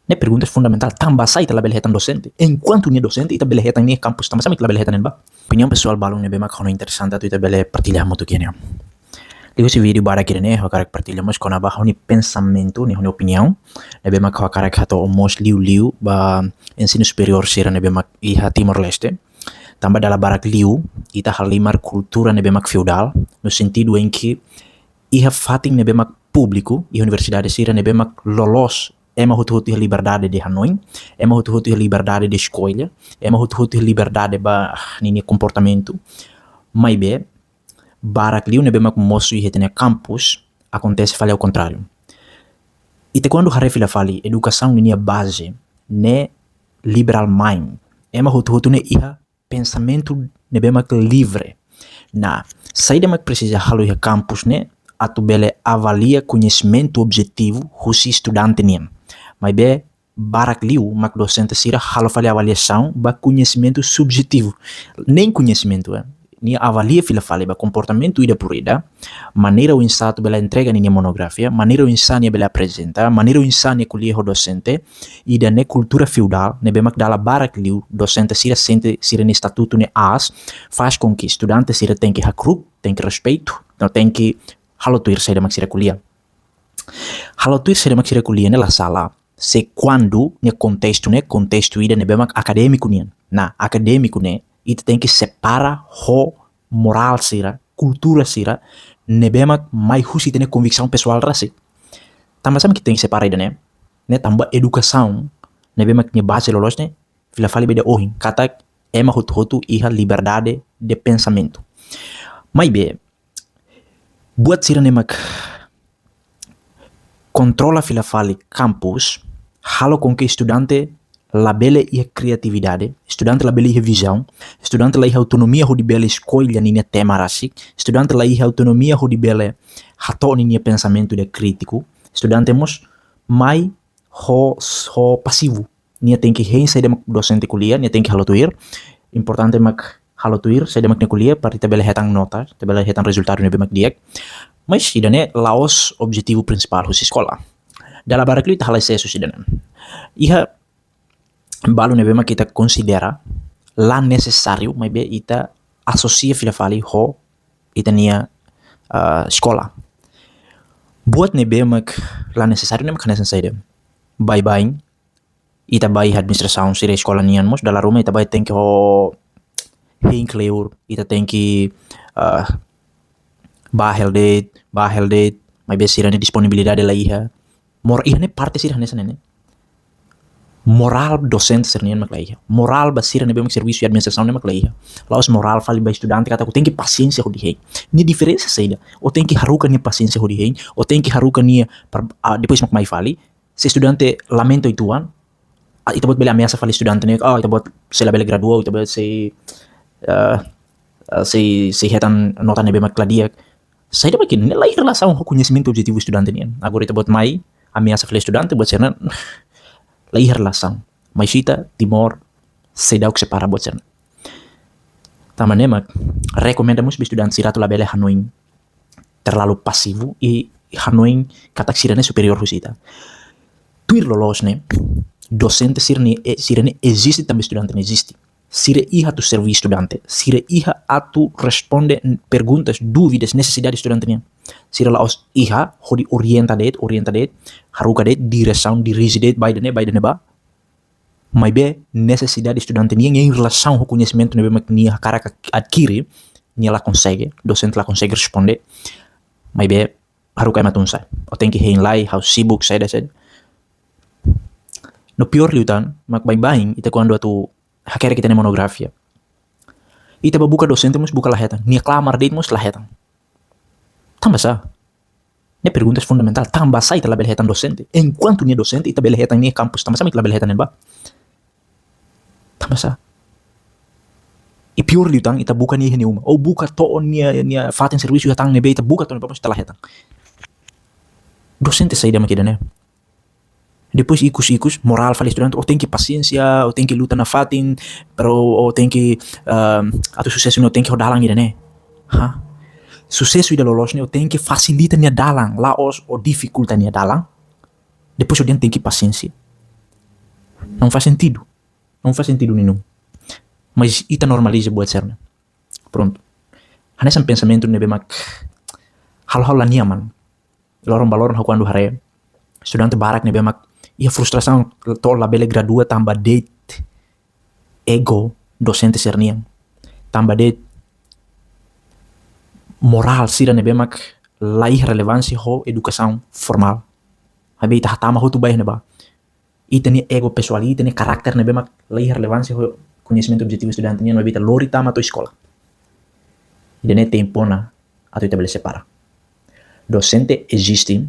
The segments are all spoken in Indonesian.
Ne pergunta fundamental, tambah sai ita labelehetan docente. Enquanto nia docente, ita belehetan ni kampus, tambah sama ita labelehetan ba. Opinião pessoal balong ne bema kono interessante tu ita bele partilhar muito kene. Ligo esse vídeo bara kire ne, hakarak partilhamos kona ba honi pensamento, ne honi opinião. Ne bema ko hakarak hato omos liu ba ensino superior sira ne bema iha Timor Leste. Tambah dalam barak liu, ita halimar cultura ne bema feudal, no sentido em que iha fating ne bema público, iha universidade sira ne bema lolos ema hutu-hutu a liberdade de Hanoi, ema hutu-hutu a liberdade de escolha, ema hutu-hutu a liberdade ba nini comportamento. Mas bem, barak liu nebe mak mosu e retene campus, acontece fale ao contrário. E te quando harefila fale educação nini base, ne liberal mind, ema hutu-hutu ne iha pensamento nebe mak livre. Na, saída mak precisa halo iha campus ne, atu bele avalia conhecimento objetivo husi estudante niem. Mas bem, barak liu, mak docente sira halo fale avaliação ba conhecimento subjetivo. Nem conhecimento, ni avalia fila fale ba comportamento ida por ida, maneira o insato bela entrega ni monografia, maneira o insania bela apresenta, maneira o insania kuliah docente, ida ne cultura feudal, ne bemak dala barak liu, docente sira sente sira ne estatuto ne as, faz com que estudante sira tem que hakruk, tem que respeito, não tem que halo tuir saída mak sira kuliah. Halo tuir saída mak sira kuliah ne la sala, se quando ne contexto ida ne bemak acadêmico nian. Na acadêmico ne ita tem que separar ho moral sira, cultura sira, ne bemak mai husi tene convicção pessoal rasi. Tambah sama que tem que separar ida ne tambah educação, ne bemak ne base lolos ne, vila fale beda ohin, kata ema hutu iha liberdade de pensamento. Mas be, buat sira ne mak controla fila fale campus, halo com que estudante labele iha criatividade, estudante labele iha visão, estudante la iha autonomia ho di bele escolha ninia tema rasik, estudante la iha autonomia ho di bele hato ninia pensamento de crítico, estudante mos mai ho passivo, nia tem que rein saída mak docente kuliah, nia tem que halotuir, importante mak halotuir saída mak ne kuliah para ita bele hetang nota, ita bele hetang resultado ne mak diak, mas idane laos objetivo principal husi sekolah. Dalam barak liu ita halai sesu sidane. Iha balu ne bema kita considera la necessário, mas be ita associa fila fali ho ita nia sekolah. Buat ne bema la necessário ne mak hanesan saída. Bye ita bai administração sira sekolah nian mos dalam rumah ita bai tem que ho hinkleur, ita tem que bahel date, mas be sira ne disponibilidade la iha. Iha ne parte sira hanesan ne. Moral docente ser nian mak la iha. Moral basira ne bemak serviço e administração ne mak la iha. Laos moral fali ba estudante kata ko tem que paciência ho di hei. Ni diferença saída. O tem que haruka ni paciência ho di hei, o tem que haruka ni depois mak mai fali. Se estudante lamento ituan, ita bot bele ameaça fali estudante ne, ita bot se la bele graduou, ita bot se hetan nota ne bemak la dia. Saída mak ne la relação ho conhecimento objetivo estudante nian. Agora ita bot mai ameaça fali estudante bot serna la relação. Mas ita Timor se dá o que separa buat serna. Tambah mak recomendamos estudante sira tu la bele Hanoi terlalu passivo e Hanoi katak sirane superior husita. Tuir lolos ne docente sirane existe também estudante ne existe. Sira iha tu servi estudante, sira iha atu responde perguntas, dúvidas, necessidades estudante ne. Sira laos iha hodi orienta det, haruka det, direção, dirige det, baida ne ba. Mas be necessidade estudante ne em relação ao conhecimento ne mak nia cara adquire, nia la consegue, docente la consegue responder. Mas be haruka matunsa. O tem que rein lai, how sibuk saida. No pior liutan, mak bain ita quando atu hakere kita ne monografia. Ita buka docente mus buka lahetan, nia clamar det mus lahetan. Tambah sa. Ne perguntas fundamental, tambah sa ita label hetan docente. Enquanto nia docente ita bele hetan ni campus, tambah sa ita label hetan ba. Tambah sa. E pior liutan ita buka ni uma. Ou buka to nia fatin serviço hatang ne be ita buka to ne papas ita lahetan. Docente saída makida ne. Depois ikus moral fala estudante, ou tem que paciência, ou tem que luta na fatin, ou tem que atu sucesso não tem que rodalang ida ne. Ha? Sucesso ida lolos ne, ou tem que facilita nia dalang, laos ou dificulta nia dalang. Depois o tem que paciência. Não faz sentido. Não faz sentido nenhum. Mas ita normaliza buat serna. Pronto. Hanessa pensamento nebe mak hal-hal la niaman. Lorong balorong quando hare. Estudante barak nebe mak ia frustração tol la bele gradua tamba det ego docente sernian. Tamba det moral sira nebe mak lai relevância ho educação formal. Habe ita hatama ho tu baik neba. Ita ni ego pessoal, ita ni karakter nebe mak lai relevância ho conhecimento objetivo estudante ni nebe ita lori tama to escola. Ida ne tempo na atau ita bele separa. Docente existe,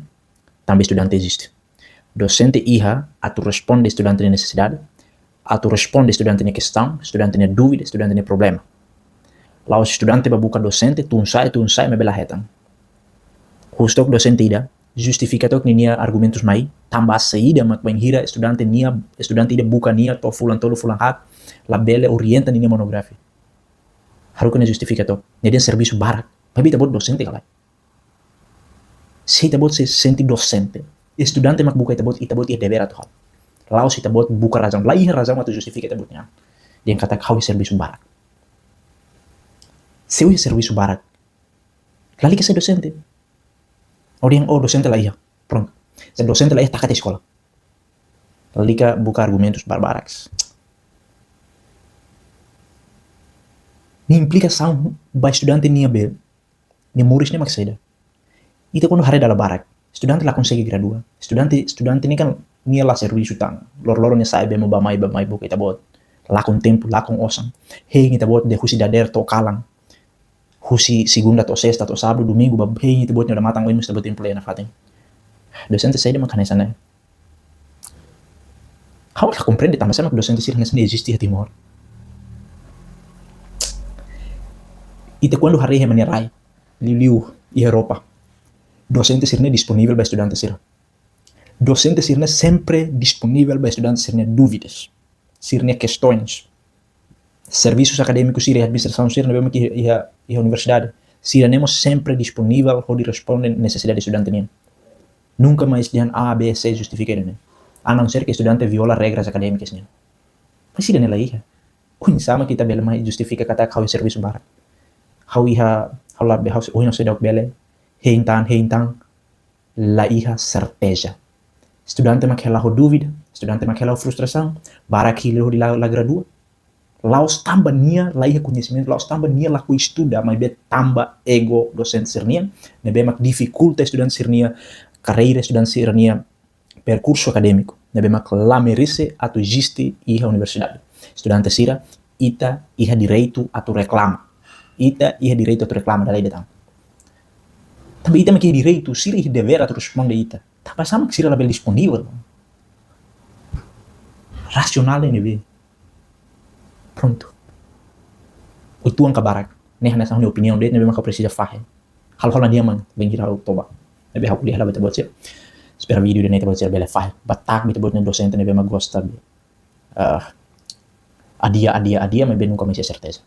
também estudante existe. Docente iha atu responde estudante ni necessidade, atu responde estudante ni questão, estudante ni dúvida, estudante ni problema. Lá os estudante babuka docente, tunsai me bela retan. Hustok docente ida, justifica tok ni argumentos mai, tamba saída mak banhira estudante ida buka nia to fulan tolo fulan hat, la bele orienta ni monografia. Harukan justifica tok, ni dia serviço barak, babi tabot docente kalai. Se tabot se senti docente, estudante mak buka itabot ia dever atu hal. Lá os itabot buka razão, lá ia razão atu justifica itabotnya. Dia kata kau serviço barak. Seu serviço barak. Lali que ser docente. Orang docente lah iya. Pronto. Se docente lah iya takat escola. Lali ka buka argumentos barbaraks. Ni implicação ba estudante nia be. Ni muris ni maksida. Itu quando hare dalla barak. Estudante lah consegue gradua. Estudante ni kan nia la serviço tang. Lor ni sai be mo ba mai buka itabot. Lá com tempo, lá com osam. Hei itabot de husi dader to kalang. Husi segunda to sexta to sábado, domingo, babei itu buat nyada matang oi mesti buat play na fatin. Docente sai de makan sana. How la comprende também sama docente sir nessa existe a Timor. Ite quando hari he manerai liu e Europa. Docente sir ne disponível para estudante sir. Docente sir ne sempre disponível para estudante sir ne dúvidas, sir ne questões. Serviços acadêmicos sira e administração sira nebemos que a universidade sira nemos sempre disponível para responder necessidade estudante nem nunca mais dian A B C justifica nem a não ser que estudante viola regras acadêmicas nem mas sira nela iha o sama kita bela mais justifica kata kau serviço barat kau iha kau la behau o não sei dok bele heintan la iha certeza estudante makela ho dúvida estudante makela ho frustração barak hilo di la gradua laos tamba nia lai conhecimento, laos tamba nia la ku estuda, mas be tamba ego docente sernia, ne be mak dificulta estudante sernia, carreira estudante sernia, percurso acadêmico, ne be mak la merece atu existe iha universidade. Estudante sira, ita iha direito atu reclama. Ita iha direito atu reclama da lei de tam. Também ita mak iha direito, sira iha dever atu responde ita. Tamba sama que sira la bel disponível. Racional ne be. Pronto. O tuan kabarak. Neh nessa opinião dele, nebe maka precisa fazer. Hal-hal dia man, bem kira o toba. Nebe haku lihat beta bocil. Espera vídeo de neta bocil bele fazer. Batak beta bocil docente nebe ma gosta. Adia, mas bem nunca me certeza.